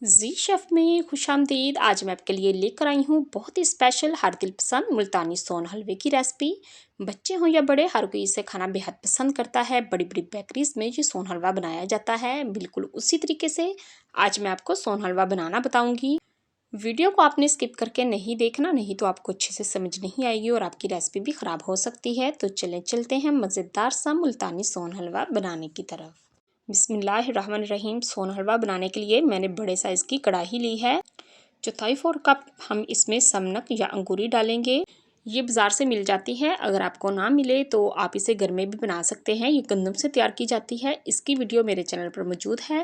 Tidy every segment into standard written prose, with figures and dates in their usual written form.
जी chef में खुशामदीद। आज मैं आपके लिए लेकर आई हूँ बहुत ही स्पेशल हर दिल पसंद मुल्तानी सोन हलवे की रेसिपी। बच्चे हों या बड़े, हर कोई इसे खाना बेहद पसंद करता है। बड़ी बड़ी बेकरीज में ये सोन हलवा बनाया जाता है बिल्कुल उसी तरीके से। आज मैं आपको सोन हलवा बनाना बताऊंगी। वीडियो को आपने स्किप करके नहीं देखना, नहीं तो आपको अच्छे से समझ नहीं आएगी और आपकी रेसिपी भी ख़राब हो सकती है। तो चलते हैं मज़ेदार सा मुल्तानी सोन हलवा बनाने की तरफ। बिस्मिल्लाहिर्रहमानिर्रहीम। सोन हलवा बनाने के लिए मैंने बड़े साइज़ की कढ़ाई ली है। चौथाई 4 कप हम इसमें समनक या अंगूरी डालेंगे। ये बाज़ार से मिल जाती है, अगर आपको ना मिले तो आप इसे घर में भी बना सकते हैं। ये गंदम से तैयार की जाती है। इसकी वीडियो मेरे चैनल पर मौजूद है,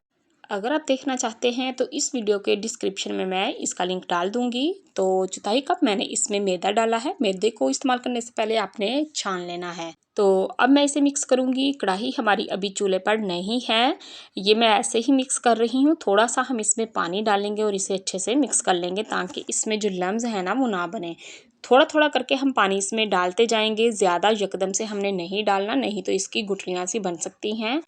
अगर आप देखना चाहते हैं तो इस वीडियो के डिस्क्रिप्शन में मैं इसका लिंक डाल दूंगी। तो चौथाई कप मैंने इसमें मैदा डाला है। मैदे को इस्तेमाल करने से पहले आपने छान लेना है। तो अब मैं इसे मिक्स करूंगी। कढ़ाई हमारी अभी चूल्हे पर नहीं है, ये मैं ऐसे ही मिक्स कर रही हूँ। थोड़ा सा हम इसमें पानी डालेंगे और इसे अच्छे से मिक्स कर लेंगे ताकि इसमें जो लम्स है ना वो ना बने। थोड़ा थोड़ा करके हम पानी इसमें डालते जाएंगे, ज़्यादा यकदम से हमने नहीं डालना, नहीं तो इसकी गुठलियाँ सी बन सकती हैं।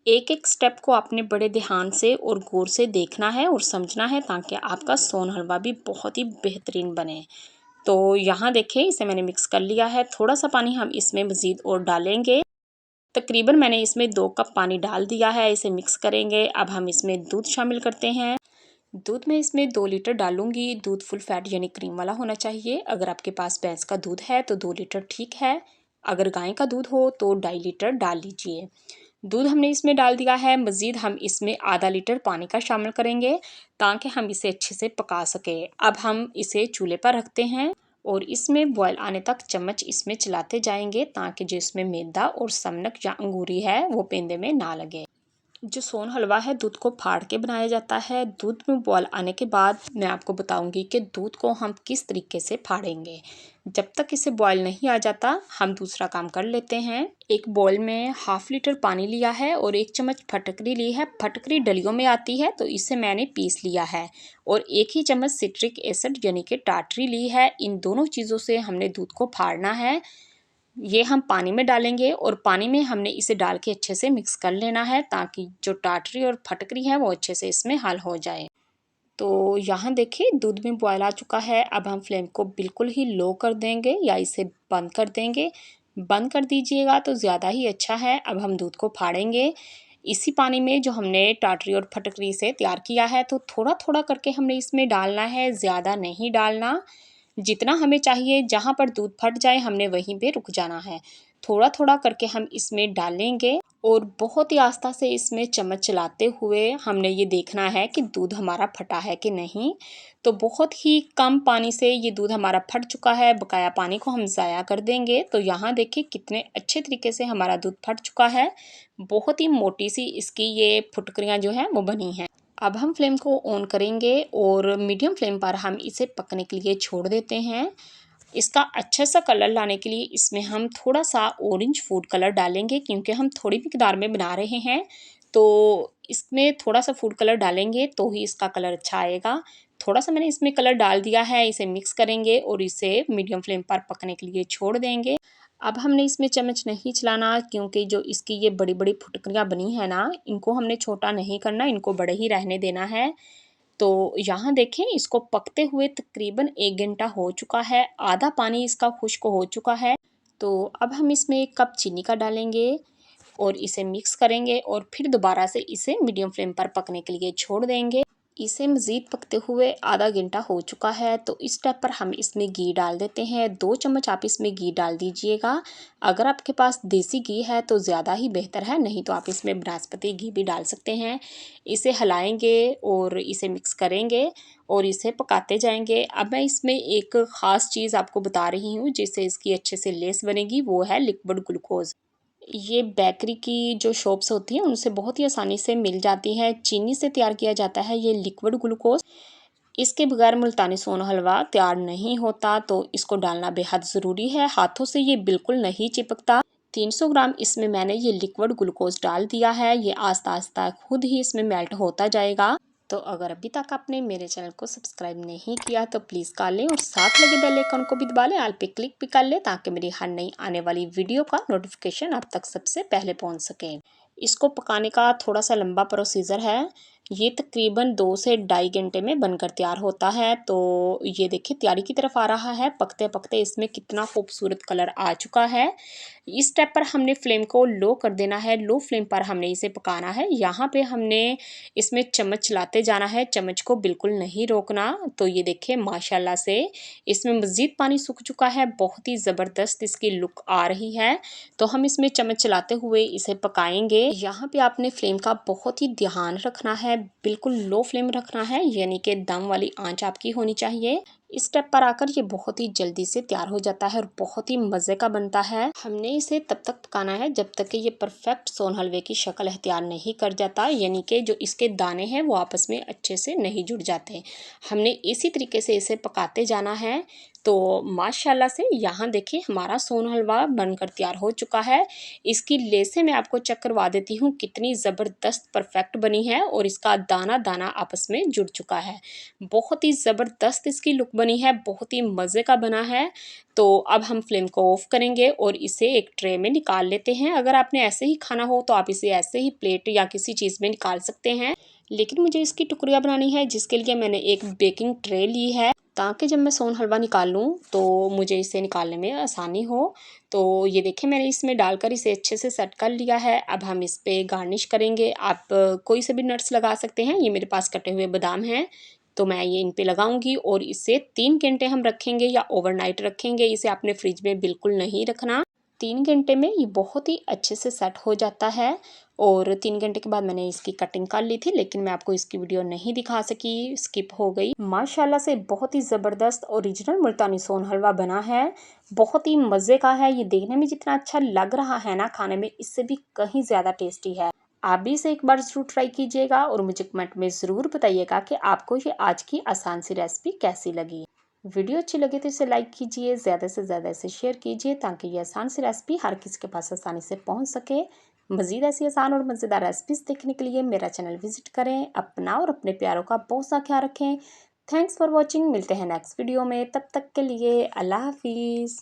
एक एक स्टेप को आपने बड़े ध्यान से और गौर से देखना है और समझना है ताकि आपका सोन हलवा भी बहुत ही बेहतरीन बने। तो यहाँ देखें, इसे मैंने मिक्स कर लिया है। थोड़ा सा पानी हम इसमें मज़ीद और डालेंगे। तकरीबन मैंने इसमें 2 कप पानी डाल दिया है। इसे मिक्स करेंगे। अब हम इसमें दूध शामिल करते हैं। दूध मैं इसमें 2 लीटर डालूंगी। दूध फुल फैट यानी क्रीम वाला होना चाहिए। अगर आपके पास भैंस का दूध है तो 2 लीटर ठीक है, अगर गाय का दूध हो तो 2.5 लीटर डाल लीजिए। दूध हमने इसमें डाल दिया है। मज़ीद हम इसमें आधा लीटर पानी का शामिल करेंगे ताकि हम इसे अच्छे से पका सकें। अब हम इसे चूल्हे पर रखते हैं और इसमें बॉयल आने तक चम्मच इसमें चलाते जाएंगे ताकि जो इसमें मैदा और समनक या अंगूरी है वो पेंदे में ना लगे। जो सोन हलवा है दूध को फाड़ के बनाया जाता है। दूध में बॉयल आने के बाद मैं आपको बताऊंगी कि दूध को हम किस तरीके से फाड़ेंगे। जब तक इसे बॉयल नहीं आ जाता हम दूसरा काम कर लेते हैं। एक बॉल में ½ लीटर पानी लिया है और 1 चम्मच फटकरी ली है। फटकरी डलियों में आती है तो इसे मैंने पीस लिया है। और 1 ही चम्मच सिट्रिक एसिड यानी कि टाटरी ली है। इन दोनों चीज़ों से हमने दूध को फाड़ना है। ये हम पानी में डालेंगे और पानी में हमने इसे डाल के अच्छे से मिक्स कर लेना है ताकि जो टाटरी और फटकरी है वो अच्छे से इसमें हल हो जाए। तो यहाँ देखिए दूध में बॉयल आ चुका है। अब हम फ्लेम को बिल्कुल ही लो कर देंगे या इसे बंद कर देंगे। बंद कर दीजिएगा तो ज़्यादा ही अच्छा है। अब हम दूध को फाड़ेंगे इसी पानी में जो हमने टाटरी और फटकरी से तैयार किया है। तो थोड़ा थोड़ा करके हमने इसमें डालना है, ज़्यादा नहीं डालना। जितना हमें चाहिए, जहाँ पर दूध फट जाए हमने वहीं पे रुक जाना है। थोड़ा थोड़ा करके हम इसमें डालेंगे और बहुत ही आस्था से इसमें चम्मच चलाते हुए हमने ये देखना है कि दूध हमारा फटा है कि नहीं। तो बहुत ही कम पानी से ये दूध हमारा फट चुका है, बकाया पानी को हम ज़ाया कर देंगे। तो यहाँ देखिए कितने अच्छे तरीके से हमारा दूध फट चुका है। बहुत ही मोटी सी इसकी ये फुटकरियाँ जो हैं वो बनी हैं। अब हम फ्लेम को ऑन करेंगे और मीडियम फ्लेम पर हम इसे पकने के लिए छोड़ देते हैं। इसका अच्छा सा कलर लाने के लिए इसमें हम थोड़ा सा ऑरेंज फूड कलर डालेंगे क्योंकि हम थोड़ी मिकदार में बना रहे हैं। तो इसमें थोड़ा सा फूड कलर डालेंगे तो ही इसका कलर अच्छा आएगा। थोड़ा सा मैंने इसमें कलर डाल दिया है। इसे मिक्स करेंगे और इसे मीडियम फ्लेम पर पकने के लिए छोड़ देंगे। अब हमने इसमें चम्मच नहीं चलाना क्योंकि जो इसकी ये बड़ी बड़ी फुटकरियाँ बनी है ना, इनको हमने छोटा नहीं करना, इनको बड़े ही रहने देना है। तो यहाँ देखें इसको पकते हुए तकरीबन 1 घंटा हो चुका है। आधा पानी इसका खुश्क हो चुका है। तो अब हम इसमें 1 कप चीनी का डालेंगे और इसे मिक्स करेंगे और फिर दोबारा से इसे मीडियम फ्लेम पर पकने के लिए छोड़ देंगे। इसे मज़ीद पकते हुए आधा घंटा हो चुका है। तो इस स्टेप पर हम इसमें घी डाल देते हैं। 2 चम्मच आप इसमें घी डाल दीजिएगा। अगर आपके पास देसी घी है तो ज़्यादा ही बेहतर है, नहीं तो आप इसमें बनास्पति घी भी डाल सकते हैं। इसे हिलाएंगे और इसे मिक्स करेंगे और इसे पकाते जाएंगे। अब मैं इसमें एक ख़ास चीज़ आपको बता रही हूँ जिससे इसकी अच्छे से लेस बनेगी, वो है लिक्विड ग्लूकोज़। ये बेकरी की जो शॉप्स होती हैं उनसे बहुत ही आसानी से मिल जाती है। चीनी से तैयार किया जाता है ये लिक्विड ग्लूकोज। इसके बगैर मुल्तानी सोन हलवा तैयार नहीं होता, तो इसको डालना बेहद ज़रूरी है। हाथों से ये बिल्कुल नहीं चिपकता। 300 ग्राम इसमें मैंने ये लिक्विड ग्लूकोज डाल दिया है। ये आस्ता आस्ता खुद ही इसमें मेल्ट होता जाएगा। तो अगर अभी तक आपने मेरे चैनल को सब्सक्राइब नहीं किया तो प्लीज़ कर लें और साथ लगे बेल आइकन को भी दबा लें, ऑल पे क्लिक भी कर लें ताकि मेरी हर नई आने वाली वीडियो का नोटिफिकेशन आप तक सबसे पहले पहुंच सके। इसको पकाने का थोड़ा सा लंबा प्रोसीजर है। ये तकरीबन 2 से ढाई घंटे में बनकर तैयार होता है। तो ये देखिए तैयारी की तरफ आ रहा है, पकते-पकते इसमें कितना खूबसूरत कलर आ चुका है। इस स्टेप पर हमने फ्लेम को लो कर देना है, लो फ्लेम पर हमने इसे पकाना है। यहाँ पे हमने इसमें चम्मच चलाते जाना है, चम्मच को बिल्कुल नहीं रोकना। तो ये देखिए माशाल्लाह से इसमें मज़ीद पानी सूख चुका है, बहुत ही ज़बरदस्त इसकी लुक आ रही है। तो हम इसमें चम्मच चलाते हुए इसे पकाएँगे। यहाँ पे आपने फ्लेम का बहुत ही ध्यान रखना है, बिल्कुल लो फ्लेम रखना है, यानी कि दम वाली आंच आपकी होनी चाहिए। इस स्टेप पर आकर ये बहुत ही जल्दी से तैयार हो जाता है और बहुत ही मज़े का बनता है। हमने इसे तब तक पकाना है जब तक कि ये परफेक्ट सोन हलवे की शक्ल इख्तियार नहीं कर जाता, यानी कि जो इसके दाने हैं वो आपस में अच्छे से नहीं जुड़ जाते। हमने इसी तरीके से इसे पकाते जाना है। तो माशाल्लाह से यहाँ देखिए हमारा सोन हलवा बनकर तैयार हो चुका है। इसकी लेसें मैं आपको चेक करवा देती हूँ कितनी ज़बरदस्त परफेक्ट बनी है और इसका दाना-दाना आपस में जुड़ चुका है। बहुत ही ज़बरदस्त इसकी लुक बनी है, बहुत ही मज़े का बना है। तो अब हम फ्लेम को ऑफ़ करेंगे और इसे एक ट्रे में निकाल लेते हैं। अगर आपने ऐसे ही खाना हो तो आप इसे ऐसे ही प्लेट या किसी चीज़ में निकाल सकते हैं। लेकिन मुझे इसकी टुकड़ियाँ बनानी है, जिसके लिए मैंने एक बेकिंग ट्रे ली है, ताकि जब मैं सोन हलवा निकालूँ तो मुझे इसे निकालने में आसानी हो। तो ये देखिए मैंने इसमें डालकर इसे अच्छे से सेट कर लिया है। अब हम इस पे गार्निश करेंगे। आप कोई से भी नट्स लगा सकते हैं। ये मेरे पास कटे हुए बादाम हैं, तो मैं ये इन पे लगाऊंगी और इसे 3 घंटे हम रखेंगे या ओवरनाइट रखेंगे। इसे आपने फ्रिज में बिल्कुल नहीं रखना। 3 घंटे में ये बहुत ही अच्छे से सेट हो जाता है और 3 घंटे के बाद मैंने इसकी कटिंग कर ली थी, लेकिन मैं आपको इसकी वीडियो नहीं दिखा सकी, स्किप हो गई। माशाल्लाह से बहुत ही ज़बरदस्त ओरिजिनल मुल्तानी सोन हलवा बना है। बहुत ही मज़े का है। ये देखने में जितना अच्छा लग रहा है ना, खाने में इससे भी कहीं ज़्यादा टेस्टी है। आप भी इसे एक बार ज़रूर ट्राई कीजिएगा और मुझे कमेंट में ज़रूर बताइएगा कि आपको ये आज की आसान सी रेसिपी कैसी लगी। वीडियो अच्छी लगी तो इसे लाइक कीजिए, ज़्यादा से ज़्यादा इसे शेयर कीजिए, ताकि ये आसान सी रेसिपी हर किसी के पास आसानी से पहुंच सके। मज़ीद ऐसी आसान और मज़ेदार रेसिपीज़ देखने के लिए मेरा चैनल विजिट करें। अपना और अपने प्यारों का बहुत सा ख्याल रखें। Thanks for watching. मिलते हैं नेक्स्ट वीडियो में, तब तक के लिए अल्लाह हाफिज़।